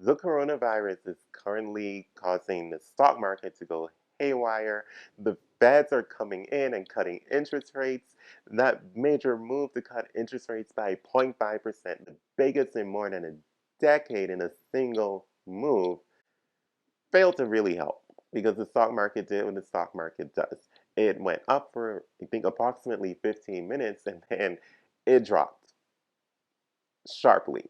the coronavirus is currently causing the stock market to go haywire. The feds are coming in and cutting interest rates. That major move to cut interest rates by 0.5%, the biggest in more than a decade in a single move, failed to really help because the stock market did what the stock market does. It went up for, I think, approximately 15 minutes and then it dropped sharply.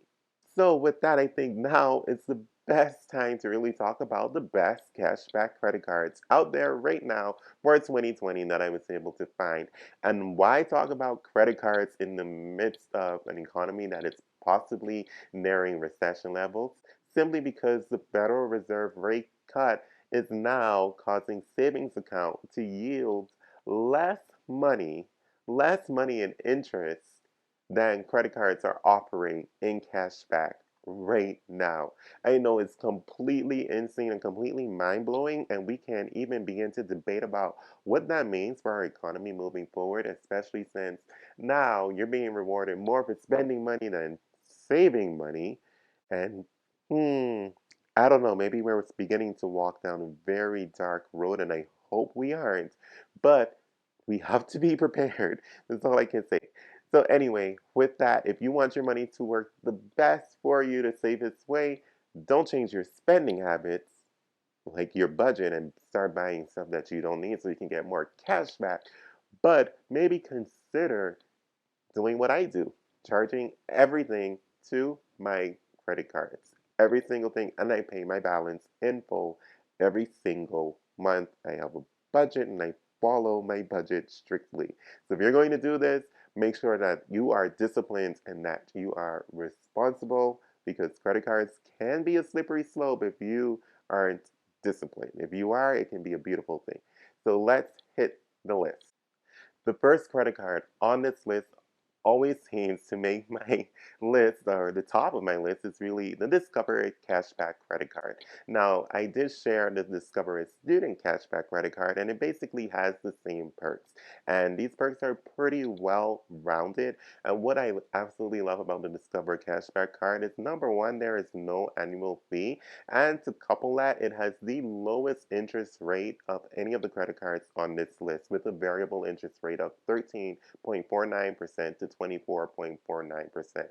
So, with that, I think now it's the best time to really talk about the best cashback credit cards out there right now for 2020 that I was able to find. And why talk about credit cards in the midst of an economy that is possibly nearing recession levels? Simply because the Federal Reserve rate cut is now causing savings account to yield less money, less money in interest than credit cards are offering in cashback right now. I know it's completely insane and completely mind blowing, and we can even begin to debate about what that means for our economy moving forward, especially since now you're being rewarded more for spending money than saving money. And I don't know, maybe we're beginning to walk down a very dark road, and I hope we aren't. But we have to be prepared. That's all I can say. So, anyway, with that, if you want your money to work the best for you to save its way, don't change your spending habits, like your budget, and start buying stuff that you don't need so you can get more cash back. But maybe consider doing what I do, charging everything to my credit cards. Every single thing, and I pay my balance in full every single month. I have a budget and I follow my budget strictly. So if you're going to do this, make sure that you are disciplined and that you are responsible because credit cards can be a slippery slope if you aren't disciplined. If you are, it can be a beautiful thing. So let's hit the list. The first credit card on this list always seems to make my list, or the top of my list, is really the Discover Cashback credit card. Now, I did share the Discover Student Cashback credit card, and it basically has the same perks. And these perks are pretty well rounded. And what I absolutely love about the Discover Cashback card is number one, there is no annual fee. And to couple that, it has the lowest interest rate of any of the credit cards on this list with a variable interest rate of 13.49% to 24.49%.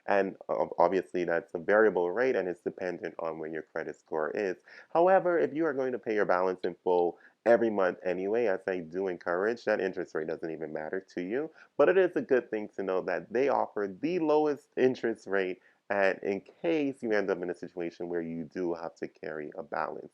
And obviously, that's a variable rate and it's dependent on where your credit score is. However, if you are going to pay your balance in full every month anyway, as I do encourage, that interest rate doesn't even matter to you. But it is a good thing to know that they offer the lowest interest rate, and in case you end up in a situation where you do have to carry a balance.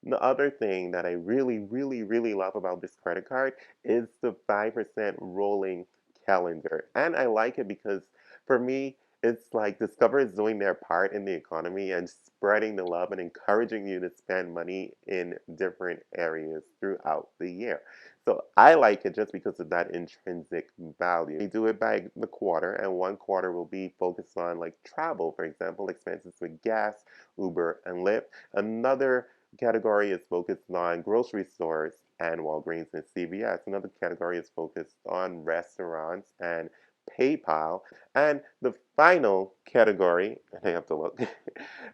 The other thing that I really, really, really love about this credit card is the 5% rolling calendar. And I like it because for me, it's like Discover is doing their part in the economy and spreading the love and encouraging you to spend money in different areas throughout the year. So I like it just because of that intrinsic value. They do it by the quarter, and one quarter will be focused on like travel, for example, expenses with gas, Uber, and Lyft. Another category is focused on grocery stores and Walgreens and CVS. Another category is focused on restaurants and PayPal. And the final category, I have to look,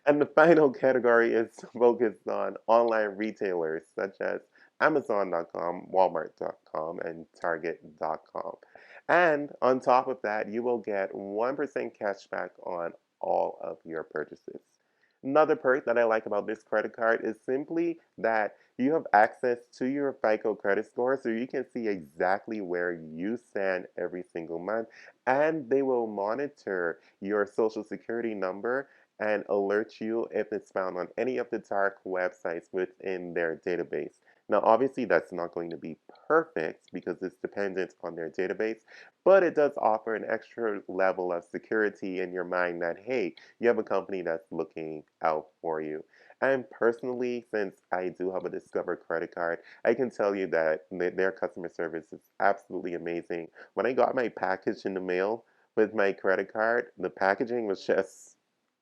and the final category is focused on online retailers such as Amazon.com, Walmart.com, and Target.com. And on top of that, you will get 1% cash back on all of your purchases. Another perk that I like about this credit card is simply that you have access to your FICO credit score so you can see exactly where you stand every single month, and they will monitor your social security number and alert you if it's found on any of the dark websites within their database. Now, obviously, that's not going to be perfect because it's dependent on their database, but it does offer an extra level of security in your mind that, hey, you have a company that's looking out for you. And personally, since I do have a Discover credit card, I can tell you that their customer service is absolutely amazing. When I got my package in the mail with my credit card, the packaging was just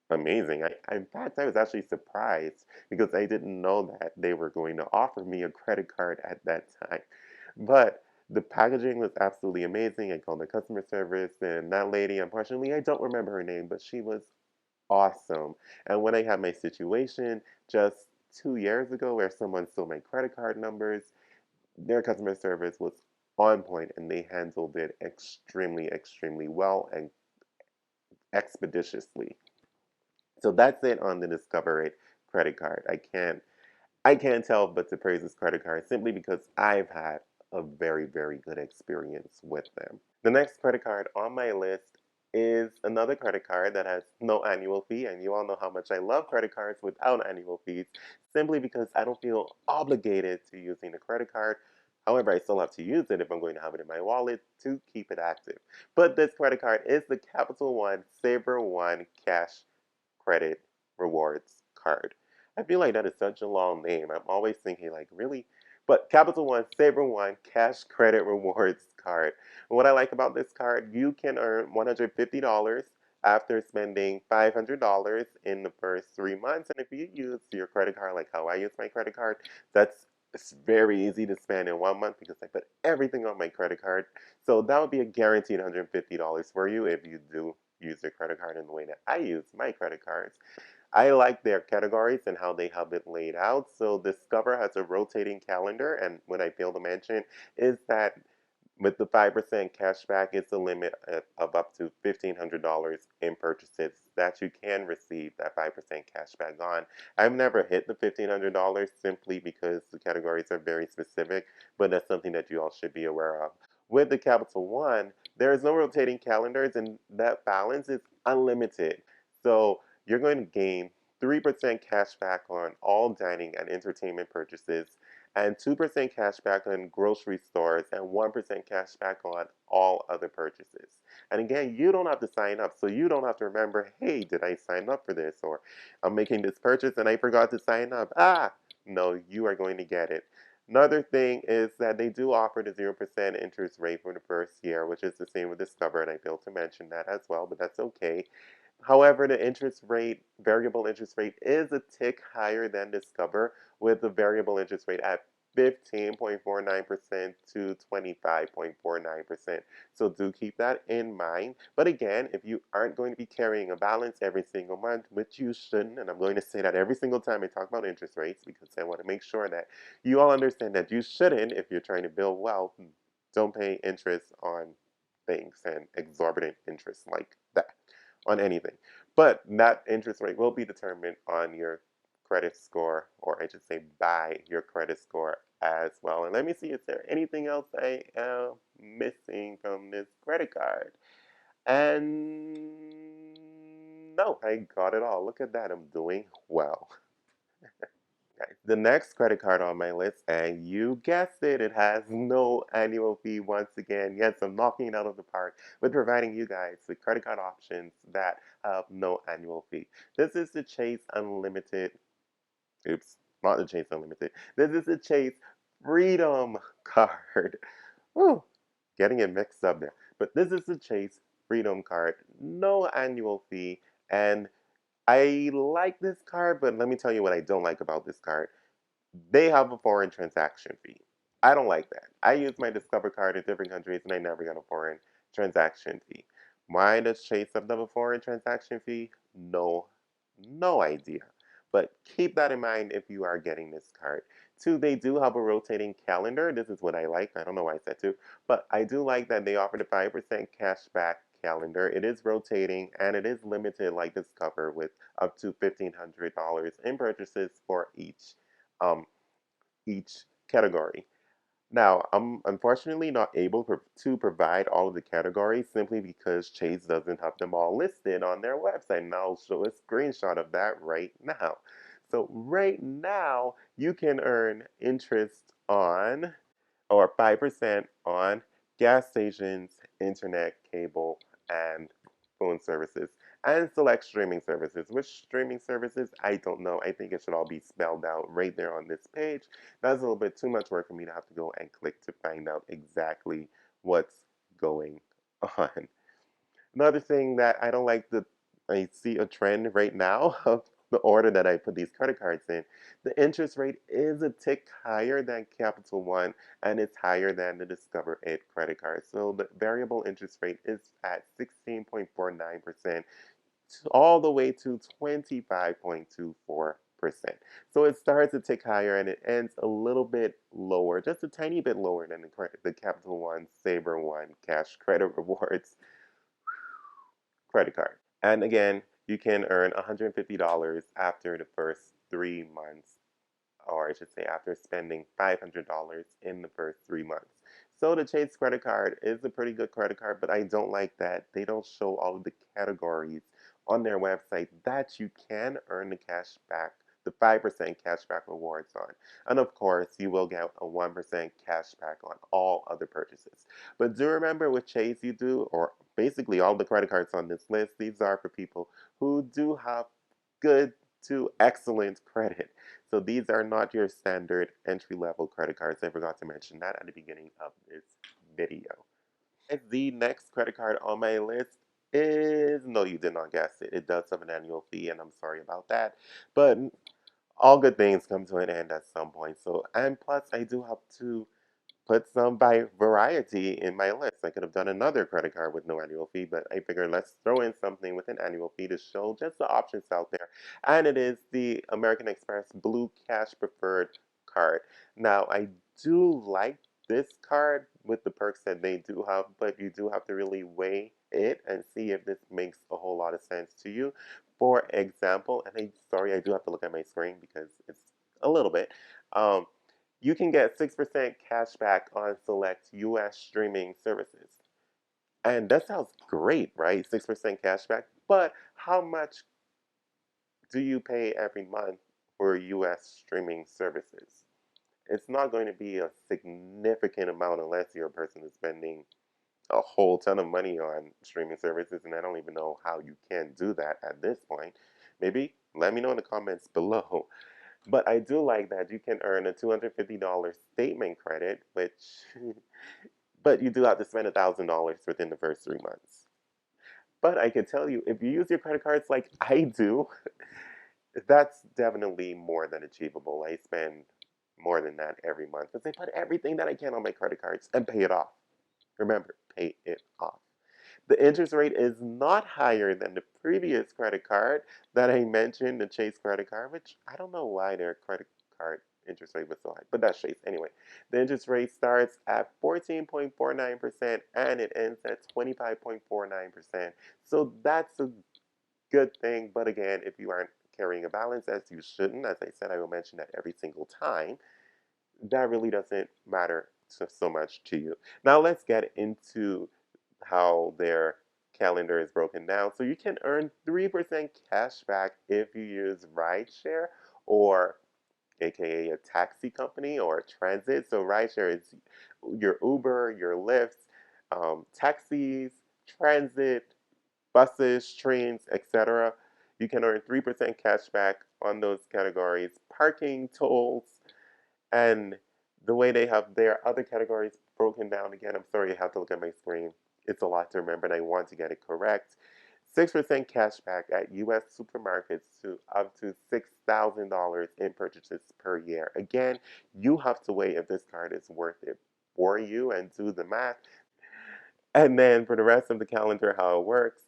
amazing. In fact, I was actually surprised because I didn't know that they were going to offer me a credit card at that time. But the packaging was absolutely amazing. I called the customer service, and that lady, unfortunately, I don't remember her name, but she was awesome. And when I had my situation just 2 years ago where someone stole my credit card numbers, their customer service was on point and they handled it extremely, extremely well and expeditiously. So that's it on the Discover It credit card. I can't tell but to praise this credit card simply because I've had a very, very good experience with them. The next credit card on my list is another credit card that has no annual fee, and you all know how much I love credit cards without annual fees, simply because I don't feel obligated to using the credit card. However, I still have to use it if I'm going to have it in my wallet to keep it active. But this credit card is the Capital One SavorOne Cash Credit Rewards Card. I feel like that is such a long name. I'm always thinking, like, really? But Capital One SavorOne Cash Credit Rewards Card. What I like about this card, you can earn $150 after spending $500 in the first 3 months. And if you use your credit card like how I use my credit card, that's it's very easy to spend in 1 month because I put everything on my credit card. So that would be a guaranteed $150 for you if you do use your credit card in the way that I use my credit cards. I like their categories and how they have it laid out. So Discover has a rotating calendar, and what I failed to mention is that with the 5% cashback, it's a limit of up to $1,500 in purchases that you can receive that 5% cashback on. I've never hit the $1,500 simply because the categories are very specific, but that's something that you all should be aware of. With the Capital One, there is no rotating calendars, and that balance is unlimited. So you're going to gain 3% cashback on all dining and entertainment purchases, and 2% cashback on grocery stores, and 1% cashback on all other purchases. And again, you don't have to sign up, so you don't have to remember, hey, did I sign up for this? Or I'm making this purchase and I forgot to sign up. No, you are going to get it. Another thing is that they do offer the 0% interest rate for the first year, which is the same with Discover, and I failed to mention that as well, but that's okay. However, the interest rate, variable interest rate, is a tick higher than Discover, with the variable interest rate at 15.49% to 25.49%. So do keep that in mind. But again, if you aren't going to be carrying a balance every single month, which you shouldn't, and I'm going to say that every single time I talk about interest rates because I want to make sure that you all understand that you shouldn't, if you're trying to build wealth, don't pay interest on things and exorbitant interest like that on anything. But that interest rate will be determined on your credit score, or I should say by your credit score as well. And let me see, is there anything else I am missing from this credit card? And no, I got it all. Look at that, I'm doing well. Okay. The next credit card on my list, and you guessed it, it has no annual fee once again. Yes, I'm knocking it out of the park with providing you guys with credit card options that have no annual fee. This is the Chase Unlimited, oops, not the Chase Unlimited. This is the Chase Freedom card. Whew, getting it mixed up there. But this is the Chase Freedom card, no annual fee, and I like this card, but let me tell you what I don't like about this card. They have a foreign transaction fee. I don't like that. I use my Discover card in different countries and I never got a foreign transaction fee. Why does Chase have a foreign transaction fee? No idea. But keep that in mind if you are getting this card. Two, they do have a rotating calendar. This is what I like. I don't know why I said two, but I do like that they offer the 5% cashback calendar. It is rotating and it is limited like Discover with up to $1,500 in purchases for um, each category. Now, I'm unfortunately not able to provide all of the categories simply because Chase doesn't have them all listed on their website. And I'll show a screenshot of that right now. So right now, you can earn interest on, or 5% on gas stations, internet, cable, and phone services, and select streaming services. Which streaming services? I don't know. I think it should all be spelled out right there on this page. That's a little bit too much work for me to have to go and click to find out exactly what's going on. Another thing that I don't like, I see a trend right now of the order that I put these credit cards in. The interest rate is a tick higher than Capital One, and it's higher than the Discover It credit card. So the variable interest rate is at 16.49%. all the way to 25.24%. So it starts to tick higher and it ends a little bit lower, just a tiny bit lower than the Capital One SavorOne Cash Credit Rewards credit card. And again, you can earn $150 after the first 3 months, or I should say after spending $500 in the first 3 months. So the Chase credit card is a pretty good credit card, but I don't like that they don't show all of the categories on their website that you can earn the cash back, the 5% cash back rewards on. And of course, you will get a 1% cash back on all other purchases. But do remember with Chase, you do, or basically all the credit cards on this list, these are for people who do have good to excellent credit. So these are not your standard entry-level credit cards. I forgot to mention that at the beginning of this video. The next credit card on my list is, no, you did not guess it. It does have an annual fee, and I'm sorry about that. But all good things come to an end at some point. So, and plus, I do have to put some by variety in my list. I could have done another credit card with no annual fee, but I figured let's throw in something with an annual fee to show just the options out there. And it is the American Express Blue Cash Preferred card. Now, I do like this card with the perks that they do have, but you do have to really weigh it and see if this makes a whole lot of sense to you. For example, and I'm sorry, I do have to look at my screen because it's a little bit. Um, you can get 6% cash back on select US streaming services. And that sounds great, right? 6% cash back. But how much do you pay every month for US streaming services? It's not going to be a significant amount unless you're a person who's spending a whole ton of money on streaming services. And I don't even know how you can do that at this point. Maybe let me know in the comments below. But I do like that you can earn a $250 statement credit, which, but you do have to spend $1,000 within the first 3 months. But I can tell you, if you use your credit cards like I do, that's definitely more than achievable. I spend more than that every month because I put everything that I can on my credit cards and pay it off. Remember, pay it off. The interest rate is not higher than the previous credit card that I mentioned, the Chase credit card, which I don't know why their credit card interest rate was so high, but that's Chase. Anyway, the interest rate starts at 14.49% and it ends at 25.49%. So that's a good thing. But again, if you aren't carrying a balance, as you shouldn't, as I said, I will mention that every single time, that really doesn't matter so much to you. Now let's get into how their calendar is broken down. So you can earn 3% cash back if you use rideshare or aka a taxi company or a transit. So rideshare is your Uber, your Lyft, taxis, transit, buses, trains, etc. You can earn 3% cash back on those categories. Parking, tolls, and the way they have their other categories broken down, again, I'm sorry, I have to look at my screen. It's a lot to remember, and I want to get it correct. 6% cash back at U.S. supermarkets to up to $6,000 in purchases per year. Again, you have to weigh if this card is worth it for you and do the math. And then for the rest of the calendar, how it works,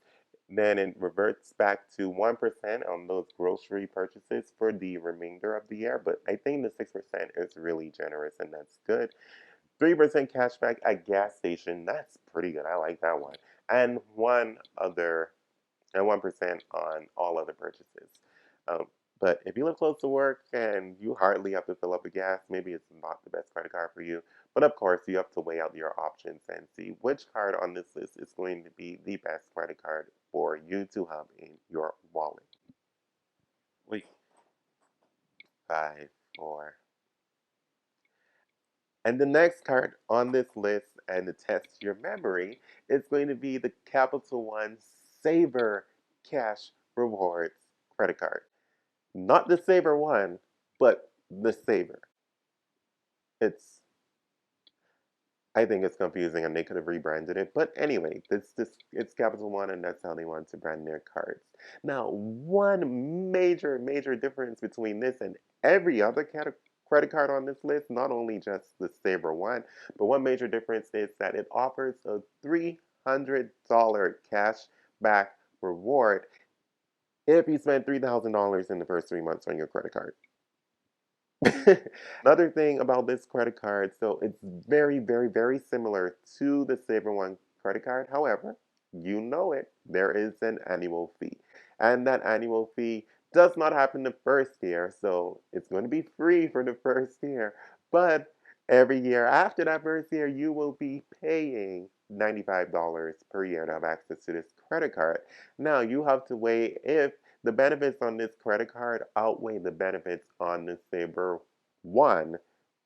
then it reverts back to 1% on those grocery purchases for the remainder of the year. But I think the 6% is really generous and that's good. 3% cash back at gas station, that's pretty good. I like that one. And one other and 1% on all other purchases. Um, but if you live close to work and you hardly have to fill up the gas, maybe it's not the best credit card for you. But of course, you have to weigh out your options and see which card on this list is going to be the best credit card for you to have in your wallet. Wait, 5, 4. And the next card on this list, and to test your memory, is going to be the Capital One Savor Cash Rewards credit card. Not the SavorOne, but the Savor. It's, I think it's confusing and they could have rebranded it. But anyway, it's Capital One and that's how they want to brand their cards. Now, one major difference between this and every other credit card on this list, not only just the SavorOne, but one major difference is that it offers a $300 cash back reward if you spend $3,000 in the first 3 months on your credit card. Another thing about this credit card, so it's very, very, very similar to the SavorOne credit card. However, you know it, there is an annual fee. And that annual fee does not happen the first year, so it's going to be free for the first year. But every year after that first year, you will be paying $95 per year to have access to this credit card. Now, you have to weigh if the benefits on this credit card outweigh the benefits on the Saver One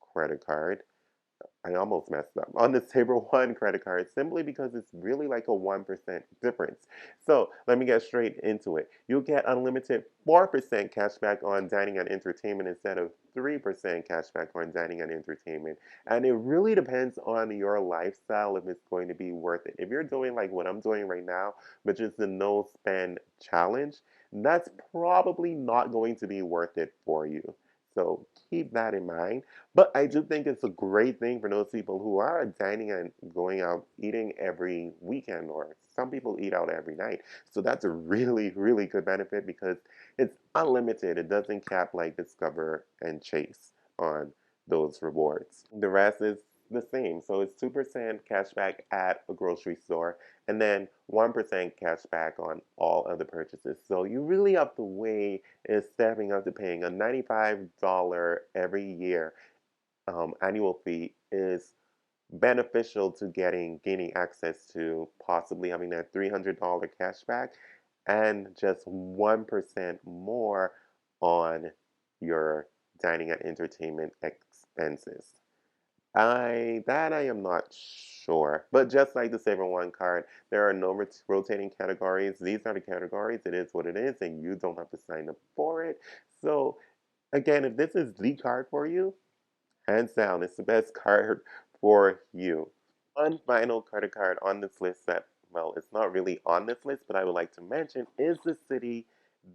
credit card. I almost messed up on the Saver One credit card simply because it's really like a 1% difference. So let me get straight into it. You'll get unlimited 4% cash back on dining and entertainment instead of 3% cash back on dining and entertainment. And it really depends on your lifestyle if it's going to be worth it. If you're doing like what I'm doing right now, which is the no spend challenge, that's probably not going to be worth it for you. So keep that in mind. But I do think it's a great thing for those people who are dining and going out eating every weekend, or some people eat out every night. So that's a really, really good benefit because it's unlimited. It doesn't cap like Discover and Chase on those rewards. The rest is the same. So it's 2% cash back at a grocery store and then 1% cash back on all other purchases. So you really have to weigh is stepping up to paying a $95 every year annual fee is beneficial to gaining access to possibly having that $300 cash back and just 1% more on your dining and entertainment expenses. I am not sure, but just like the Saver One card, there are no rotating categories. These are the categories. It is what it is, and you don't have to sign up for it. So again, if this is the card for you, hands down, it's the best card for you. One final credit card on this list that, well, it's not really on this list, but I would like to mention is the Citi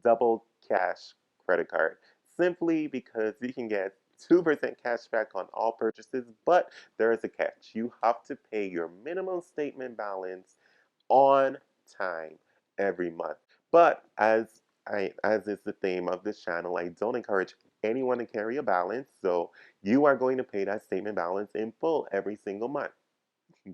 Double Cash credit card. Simply because you can get 2% cash back on all purchases, but there is a catch. You have to pay your minimum statement balance on time every month. But as is the theme of this channel, I don't encourage anyone to carry a balance, so you are going to pay that statement balance in full every single month.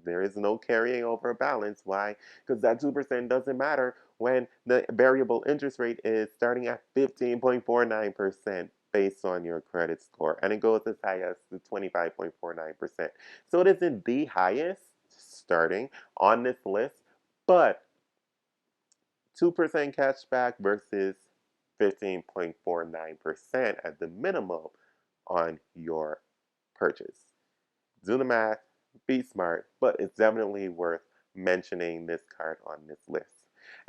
There is no carrying over a balance. Why? Because that 2% doesn't matter when the variable interest rate is starting at 15.49% based on your credit score, and it goes as high as to 25.49%. So it isn't the highest starting on this list, but 2% cash back versus 15.49% at the minimum on your purchase. Do the math, be smart, but it's definitely worth mentioning this card on this list.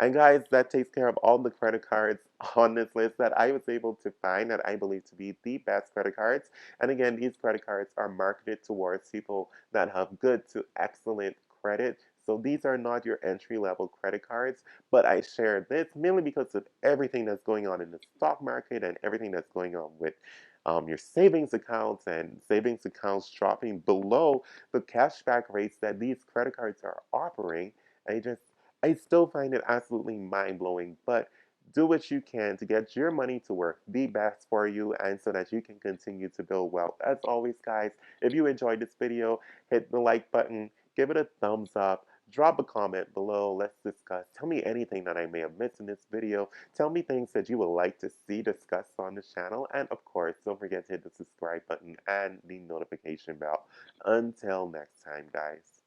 And guys, that takes care of all the credit cards on this list that I was able to find that I believe to be the best credit cards. And again, these credit cards are marketed towards people that have good to excellent credit. So these are not your entry-level credit cards, but I share this mainly because of everything that's going on in the stock market and everything that's going on with your savings accounts and savings accounts dropping below the cashback rates that these credit cards are offering. I just, I still find it absolutely mind blowing, but do what you can to get your money to work the best for you and so that you can continue to build wealth. As always, guys, if you enjoyed this video, hit the like button, give it a thumbs up, drop a comment below. Let's discuss. Tell me anything that I may have missed in this video. Tell me things that you would like to see discussed on this channel. And of course, don't forget to hit the subscribe button and the notification bell. Until next time, guys.